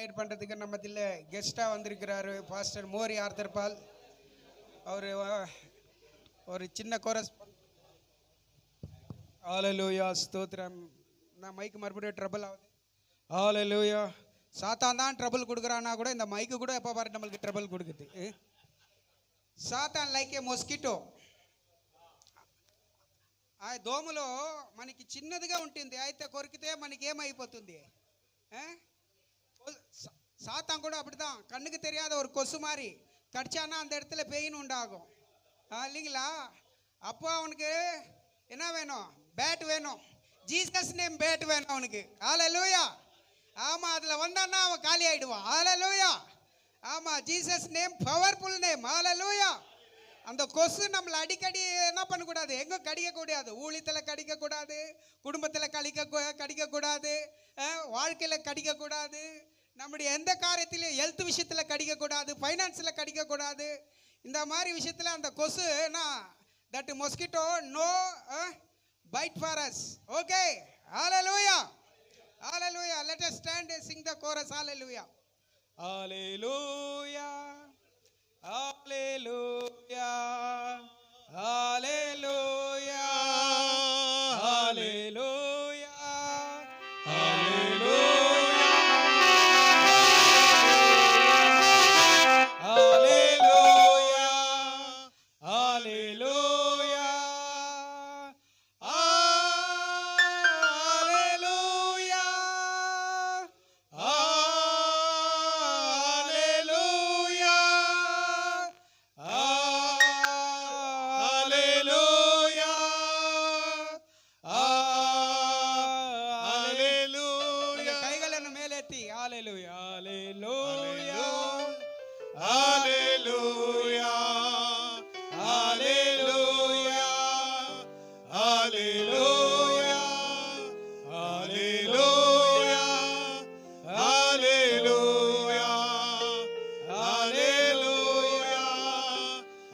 Prayer பண்ணுறதுக்கு நம்ம இதில் கெஸ்ட்டாக வந்திருக்கிறாரு பாஸ்டர் மோரி ஆர்த்தர்பால். அவர் ஒரு சின்ன கோரஸ். ஹல்லேலூயா, ஸ்தோத்திரம். நான் மைக்கு மறுபடியும் ட்ரபிள் ஆகுது. ஹல்லேலூயா. சாத்தான் தான் ட்ரபிள் கொடுக்குறான்னா கூட இந்த மைக்கு கூட எப்போ பாரு நம்மளுக்கு ட்ரபிள் கொடுக்குது. సాతాన్ లైక్ ఏ మస్కిటో. ఆ దోమలో మనకి చిన్నదిగా ఉంటుంది, అయితే కొరికితే మనకి ఏమైపోతుంది. சாத்தான் கூட அப்படிதான், கண்ணுக்கு தெரியாத ஒரு கொசு மாதிரி கடிச்சானா அந்த இடத்துல பெயின் உண்டாகும் இல்லைங்களா. அப்போ அவனுக்கு என்ன வேணும்? பேட் வேணும். ஜீசஸ் நேம் பேட் வேணும் அவனுக்கு. ஹல்லேலூயா. ஆமாம், அதில் வந்தான்னா அவன் காலி ஆகிடுவான். ஹல்லேலூயா. ஆமாம், ஜீசஸ் நேம் பவர்ஃபுல் நேம். ஹல்லேலூயா. அந்த கொசு நம்மளை அடிக்கடி என்ன பண்ணக்கூடாது, எங்கே கடிக்கக்கூடாது. ஊழியத்தில் கடிக்கக்கூடாது, குடும்பத்தில் கடிக்கக்கூடாது, வாழ்க்கையில் கடிக்கக்கூடாது, நம்முடைய எந்த காரியத்திலையும் ஹெல்த் விஷயத்தில் கடிக்கக்கூடாது, ஃபைனான்ஸில் கடிக்கக்கூடாது. இந்த மாதிரி விஷயத்தில் அந்த கொசு that mosquito no bite for us. Okay. Hallelujah. Hallelujah. Let us stand and sing the chorus. Hallelujah. Hallelujah, hallelujah, hallelujah, hallelujah, hallelujah, hallelujah,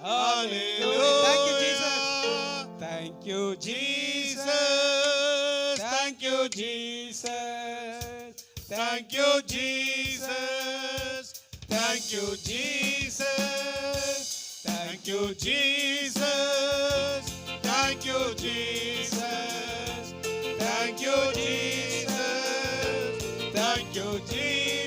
hallelujah. Thank you, Jesus. Thank you, Jesus. Thank you, Jesus. Thank you, Jesus. Thank you, Jesus. Thank you, Jesus. Thank you, Jesus.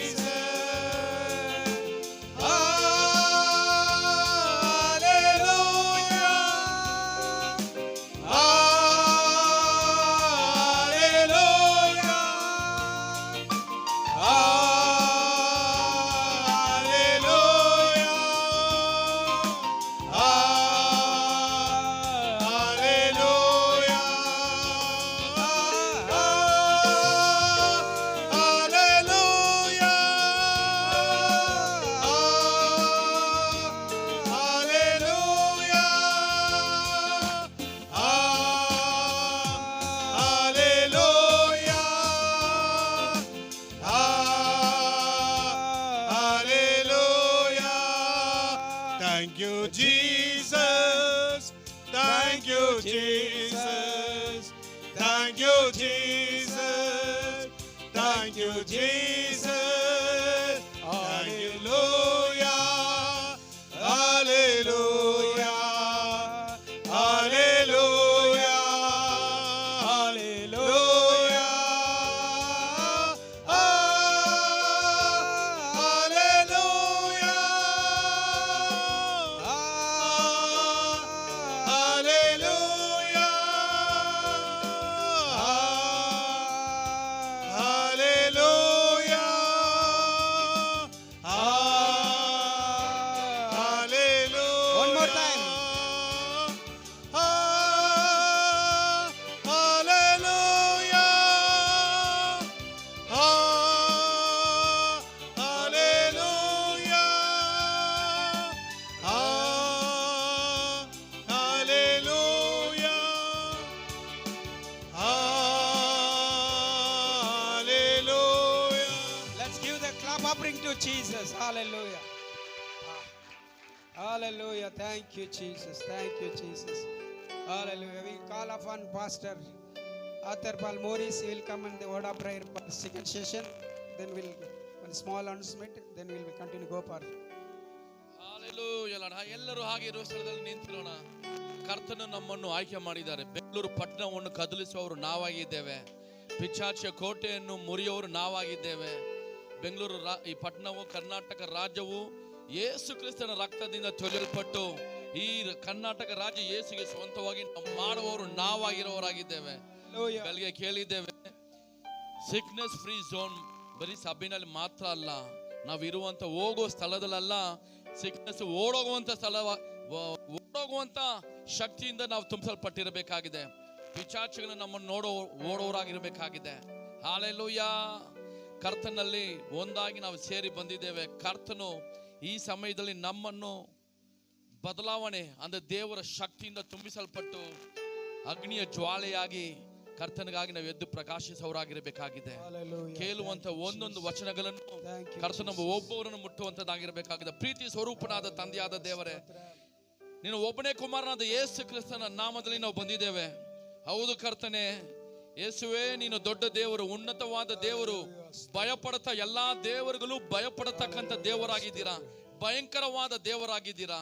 Thank you, Jesus. Thank you, Jesus. Thank you, Jesus. Hallelujah. Hallelujah. Hallelujah. Hallelujah. Offering to Jesus. Hallelujah. Hallelujah. Thank you, Jesus. Thank you, Jesus. Hallelujah. We call upon Pastor Arthur Paul Morris. He will come in the word of prayer for second session. Then we'll one small announcement, then we will continue Gopal. Hallelujah. ಎಲ್ಲರೂ ಹಾಗೆ ಇರುವ ಸ್ಥಳದಲ್ಲಿ ನಿಂತಿರೋಣ. ಕರ್ತನು ನಮ್ಮನ್ನು ಆಯ್ಕೆ ಮಾಡಿದ್ದಾರೆ. ಬೆಂಗಳೂರು ಪಟ್ಟಣವನ್ನು ಕದಲಿಸುವವರು ನಾವಾಗಿದ್ದೇವೆ. ಪಿಚಾಚಿಯ ಕೋಟೆಯನ್ನು ಮುರಿಯುವವರು ನಾವಾಗಿದ್ದೇವೆ. ಬೆಂಗಳೂರು ಈ ಪಟ್ಟಣವು, ಕರ್ನಾಟಕ ರಾಜ್ಯವು ಯೇಸು ಕ್ರಿಸ್ತನ ರಕ್ತದಿಂದ ತೊಳೆಯಲ್ಪಟ್ಟು ಈ ಕರ್ನಾಟಕ ರಾಜ್ಯ ಯೇಸುಗೆ ಸ್ವಂತವಾಗಿ ಮಾಡುವವರು ನಾವಾಗಿರುವವರಾಗಿದ್ದೇವೆ. ಬೆಳಗ್ಗೆ ಕೇಳಿದ್ದೇವೆ, ಸಿಕ್ನೆಸ್ ಫ್ರೀ ಝೋನ್ ಬರೀ ಸಭೆಯಲ್ಲಿ ಮಾತ್ರ ಅಲ್ಲ, ನಾವಿರುವಂತ ಹೋಗೋ ಸ್ಥಳದಲ್ಲ, ಸಿಕ್ನೆಸ್ ಓಡೋಗುವಂತ ಸ್ಥಳ, ಓಡೋಗುವಂತ ಶಕ್ತಿಯಿಂದ ನಾವು ತುಂಬಿಸಲ್ಪಟ್ಟಿರಬೇಕಾಗಿದೆ. ಪಿಚಾಚಿಗಳನ್ನು ನಮ್ಮನ್ನು ಓಡೋರಾಗಿರಬೇಕಾಗಿದೆ. ಹಾಲೆಲೂಯಾ. ಕರ್ತನಲ್ಲಿ ಒಂದಾಗಿ ನಾವು ಸೇರಿ ಬಂದಿದ್ದೇವೆ. ಕರ್ತನು ಈ ಸಮಯದಲ್ಲಿ ನಮ್ಮನ್ನು ಬದಲಾವಣೆ ಅಂದ್ರೆ ದೇವರ ಶಕ್ತಿಯಿಂದ ತುಂಬಿಸಲ್ಪಟ್ಟು ಅಗ್ನಿಯ ಜ್ವಾಲೆಯಾಗಿ ಕರ್ತನಿಗಾಗಿ ನಾವು ಎದ್ದು ಪ್ರಕಾಶಿಸೋರಾಗಿರಬೇಕಾಗಿದೆ. ಕೇಳುವಂತ ಒಂದೊಂದು ವಚನಗಳನ್ನು ಕರ್ತನ ಒಬ್ಬೊಬ್ಬರನ್ನು ಮುಟ್ಟುವಂತದ್ದಾಗಿರಬೇಕಾಗಿದೆ. ಪ್ರೀತಿ ಸ್ವರೂಪನಾದ ತಂದೆಯಾದ ದೇವರೇ, ನೀನು ಒಬ್ಬನೇ ಕುಮಾರನಾದ ಯೇಸು ಕ್ರಿಸ್ತನ ನಾಮದಲ್ಲಿ ನಾವು ಬಂದಿದ್ದೇವೆ. ಹೌದು ಕರ್ತನೆ, ಯೇಸುವೇ ನೀನು ದೊಡ್ಡ ದೇವರು, ಉನ್ನತವಾದ ದೇವರು. ಭಯಪಡುತ್ತಾ ಎಲ್ಲಾ ದೇವರುಗಳು ಭಯಪಡತಕ್ಕಂಥ ದೇವರಾಗಿದ್ದೀರಾ, ಭಯಂಕರವಾದ ದೇವರಾಗಿದ್ದೀರಾ,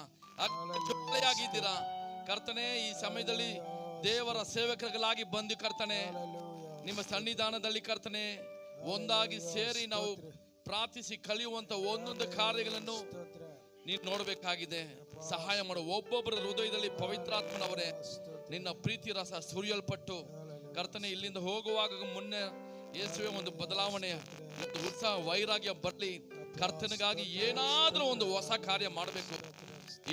ಆಗಿದ್ದೀರಾ ಕರ್ತನೆ. ಈ ಸಮಯದಲ್ಲಿ ದೇವರ ಸೇವಕರುಗಳಾಗಿ ಬಂದು ಕರ್ತನೆ, ನಿಮ್ಮ ಸನ್ನಿಧಾನದಲ್ಲಿ ಕರ್ತನೆ ಒಂದಾಗಿ ಸೇರಿ ನಾವು ಪ್ರಾರ್ಥಿಸಿ ಕಲಿಯುವಂತ ಒಂದೊಂದು ಕಾರ್ಯಗಳನ್ನು ನೀನು ನೋಡಬೇಕಾಗಿದೆ. ಸಹಾಯ ಮಾಡು. ಒಬ್ಬೊಬ್ಬರ ಹೃದಯದಲ್ಲಿ ಪವಿತ್ರಾತ್ಮನವರೇ ನಿನ್ನ ಪ್ರೀತಿ ರಸ ಸುರಿಯಲ್ಪಟ್ಟು ಕರ್ತನೆ ಇಲ್ಲಿಂದ ಹೋಗುವಾಗ ಮುನ್ನೆ ಯೇಸುವೆ ಒಂದು ಬದಲಾವಣೆ, ಒಂದು ಉತ್ಸಾಹ, ವೈರಾಗ್ಯ ಬರಲಿ. ಕರ್ತನಿಗಾಗಿ ಏನಾದ್ರೂ ಒಂದು ಹೊಸ ಕಾರ್ಯ ಮಾಡಬೇಕು.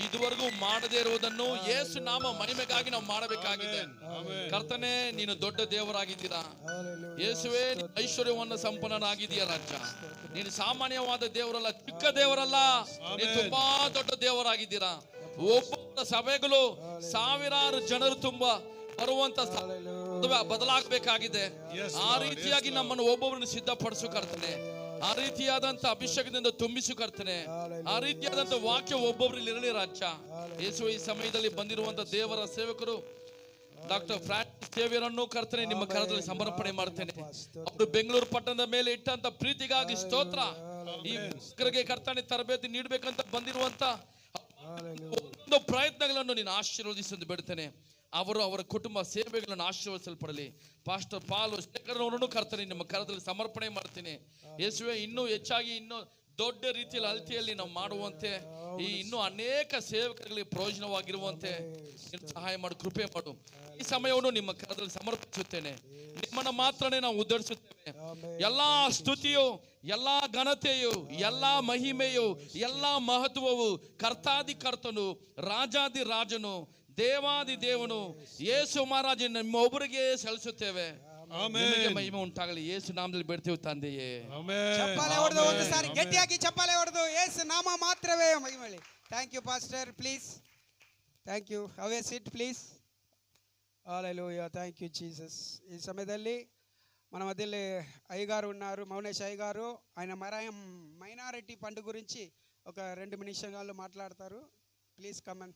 ಇದುವರೆಗೂ ಮಾಡದೇ ಇರುವುದನ್ನು ಯೇಸು ನಾಮ ಮಹಿಮೆಗಾಗಿ ನಾವು ಮಾಡಬೇಕಾಗಿದೆ. ಕರ್ತನೆ, ನೀನು ದೊಡ್ಡ ದೇವರಾಗಿದ್ದೀರಾ. ಯೇಸುವೆ, ಐಶ್ವರ್ಯವನ್ನು ಸಂಪನ್ನನಾಗಿದೆಯಾ ರಾಜ. ನೀನು ಸಾಮಾನ್ಯವಾದ ದೇವರಲ್ಲ, ಚಿಕ್ಕ ದೇವರಲ್ಲ, ನೀನು ತುಂಬಾ ದೊಡ್ಡ ದೇವರಾಗಿದ್ದೀರಾ. ಒಬ್ಬೊಬ್ಬರ ಸಭೆಗಳು ಸಾವಿರಾರು ಜನರು ತುಂಬಾ ಬರುವಂತ ಬದಲಾಗಬೇಕಾಗಿದೆ. ಆ ರೀತಿಯಾಗಿ ನಮ್ಮನ್ನು ಒಬ್ಬೊಬ್ಬರನ್ನು ಸಿದ್ಧಪಡಿಸು ಕರ್ತನೆ. ಆ ರೀತಿಯಾದಂತ ಅಭಿಷೇಕದಿಂದ ತುಂಬಿಸು ಕರ್ತನೆ. ಆ ರೀತಿಯಾದಂತ ವಾಕ್ಯ ಒಬ್ಬೊಬ್ಬರಲ್ಲಿ ಇರಲಿ ರಾಜ್ಯ. ಯೇಸು ಈ ಸಮಯದಲ್ಲಿ ಬಂದಿರುವಂತ ದೇವರ ಸೇವಕರು ಡಾಕ್ಟರ್ ಫ್ರಾನ್ಸಿಸ್ ಸೇವಿಯರನ್ನು ಕರ್ತನೆ ನಿಮ್ಮ ಕರದಲ್ಲಿ ಸಮರ್ಪಣೆ ಮಾಡ್ತೇನೆ. ಅವರು ಬೆಂಗಳೂರು ಪಟ್ಟಣದ ಮೇಲೆ ಇಟ್ಟಂತ ಪ್ರೀತಿಗಾಗಿ ಸ್ತೋತ್ರ. ಈ ಕರ್ತನೆ ತರಬೇತಿ ನೀಡಬೇಕಂತ ಬಂದಿರುವಂತ ಒಂದು ಪ್ರಯತ್ನಗಳನ್ನು ನೀನು ಆಶೀರ್ವದಿಸಲು ಬಿಡ್ತೇನೆ. ಅವರು ಅವರ ಕುಟುಂಬ ಸೇವೆಗಳನ್ನು ಆಶೀರ್ವದಿಸಲ್ಪಡಲಿ. ಪಾಸ್ಟರ್ ಪಾಲು ಶೇಖರನವರನ್ನು ಕರ್ತನೆ ನಿಮ್ಮ ಕರದಲ್ಲಿ ಸಮರ್ಪಣೆ ಮಾಡ್ತೀನಿ. ಯೇಸುವೆ, ಇನ್ನೂ ಹೆಚ್ಚಾಗಿ ಇನ್ನೂ ದೊಡ್ಡ ರೀತಿಯಲ್ಲಿ ಅಳತೆಯಲ್ಲಿ ನಾವು ಮಾಡುವಂತೆ, ಈ ಇನ್ನೂ ಅನೇಕ ಸೇವಕರಿಗೆ ಪ್ರಯೋಜನವಾಗಿರುವಂತೆ ಸಹಾಯ ಮಾಡು, ಕೃಪೆ ಮಾಡು. ಈ ಸಮಯವನ್ನು ನಿಮ್ಮ ಕರದಲ್ಲಿ ಸಮರ್ಪಿಸುತ್ತೇನೆ. ನಿಮ್ಮನ್ನ ಮಾತ್ರನೇ ನಾವು ಉದ್ಧರಿಸುತ್ತೇವೆ. ಎಲ್ಲಾ ಸ್ತುತಿಯು, ಎಲ್ಲಾ ಘನತೆಯು, ಎಲ್ಲಾ ಮಹಿಮೆಯು, ಎಲ್ಲಾ ಮಹತ್ವವು ಕರ್ತಾದಿ ಕರ್ತನು, ರಾಜಾದಿ ರಾಜನು, ದೇವಾದಿ ದೇವನು ಯೇಸು ಮಹಾರಾಜ ನಿಮ್ಮ ಒಬ್ಬರಿಗೆ ಸಲ್ಲಿಸುತ್ತೇವೆ. ಮಹಿಮೆ ಉಂಟಾಗಲಿ. ಯೇಸು ನಾಮದಲ್ಲಿ ಬೇಡ್ತೇವೆ ತಂದೆಯೇ. ಚಪ್ಪಾಳೆ ಹೊಡೆದು ಒಂದು ಸಾರಿ ಗಟ್ಟಿಯಾಗಿ ಚಪ್ಪಾಳೆ ಹೊಡೆದು ಯೇಸು ನಾಮ ಮಾತ್ರವೇ ಮಹಿಮೆ. Thank you pastor, please. Thank you. Have a seat please. Hallelujah. Thank you Jesus. ఈ సమయದಲ್ಲಿ మన మధ్యలో అయ్యగారు ఉన్నారు, మౌనేష్ అయ్యగారు. ఆయన మైనారిటీ పండుగ గురించి ఒక 2 నిమిషాలు మాట్లాడతారు. Please come on.